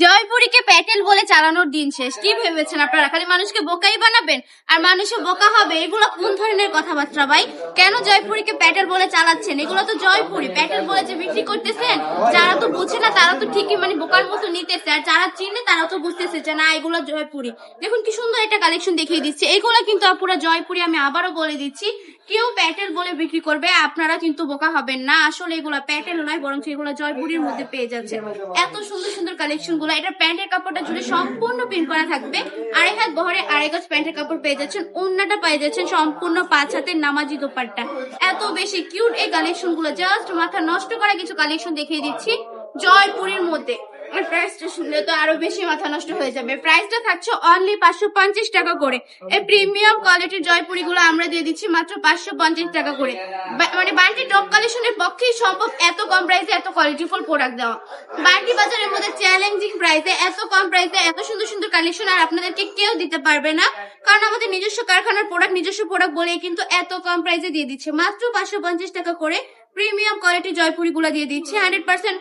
জয়পুরীকে প্যাটেল বলে চালানোর দিন শেষ। কি ভেবেছেন আপনারা খালি মানুষকে বোকাই বানাবেন আর মানুষও বোকা হবে? এগুলো কোন ধরনের কথাবার্তা ভাই? কেন জয়পুরীকে প্যাটেল বলে চালাচ্ছেন? এগুলো তো জয়পুরি, প্যাটেল বলে যে বিক্রি করতেছেন, যারা তো বুঝে না তারা তো ঠিকই বোকার মতো নিতেছে, আর যারা চিনে তারা তো বুঝতেছে যে না এগুলো জয়পুরি। দেখুন কি সুন্দর একটা কালেকশন দেখিয়ে দিচ্ছে। এগুলো কিন্তু আপুরা জয়পুরি। আমি আবারও বলে দিচ্ছি, কেউ প্যাটেল বলে বিক্রি করবে, আপনারা কিন্তু বোকা হবেন না। আসলে এগুলো প্যাটেল নয়, বরং এগুলো জয়পুরির মধ্যে পেয়ে যাচ্ছে। এত সুন্দর সুন্দর কালেকশন গুলো। এটা প্যান্টের কাপড়টা জুড়ে সম্পূর্ণ প্রিন্ট করা থাকবে। আড়াই হাত বহরে আড়াই গজ প্যান্টের কাপড় পেয়ে যাচ্ছেন। ওড়নাটা পেয়ে যাচ্ছেন সম্পূর্ণ 5 হাতের নামাজি দোপাট্টা। এত বেশি কিউট এই কালেকশন গুলো, জাস্ট মাথা নষ্ট করা কিছু কালেকশন দেখিয়ে দিচ্ছি জয়পুরের মধ্যে। প্রাইসটা শুনলে তো আরো বেশি মাথা নষ্ট হয়ে যাবে। প্রাইসটা থাকছে অনলি 550 টাকা করে। এই প্রিমিয়াম কোয়ালিটির জয়পুরি গুলো আমরা দিয়ে দিচ্ছি মাত্র 550 টাকা করে। বান্টি টপ কালেকশনের পক্ষেই সম্ভব এত কম প্রাইসে এত কোয়ালিটিফুল প্রোডাক্ট দেওয়া। বান্টি বাজারের মধ্যে চ্যালেঞ্জিং প্রাইসে এত কম প্রাইসে এত সুন্দর সুন্দর কালেকশন আর আপনাদেরকে কেউ দিতে পারবে না, কারণ আমাদের নিজস্ব কারখানার প্রোডাক্ট, নিজস্ব প্রোডাক্ট বলেই কিন্তু এত কম প্রাইসে দিয়ে দিচ্ছে মাত্র 550 টাকা করে। প্রিমিয়াম কোয়ালিটি জয়পুরি গুলা দিয়ে দিচ্ছে। 100%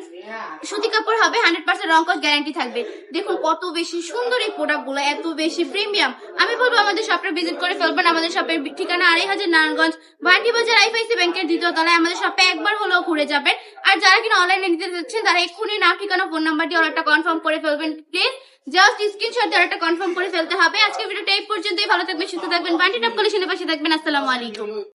সুতি কাপড় হবে, 100% রংকশ গ্যারান্টি থাকবে। দেখুন কত বেশি সুন্দর এই প্রোডাক্ট গুলো, এত বেশি প্রিমিয়াম। আমি বলবো আমাদের শপটা ভিজিট করে ফেলবেন। আমাদের শপের ঠিকানা 2500 নারায়ণগঞ্জ, বান্টি বাজার, আইএফআইসি ব্যাংকের 2য় তলায়। আমাদের শপে একবার হলেও ঘুরে যাবেন। আর যারা কিনা অনলাইনে নিতে যাচ্ছেন তারা এক্ষুনি নাম, ঠিকানা, ফোন নাম্বার দিয়ে অর্ডারটা কনফার্ম করে ফেলবেন প্লিজ। জাস্ট স্ক্রিনশট দিয়ে অর্ডারটা কনফার্ম করে ফেলতে হবে। আজকে ভিডিওটা এই পর্যন্তই। ভালো থাকবেন, সুস্থ থাকবেন, বান্টি টপ কালেকশনের পাশে থাকবেন। আসসালামু আলাইকুম।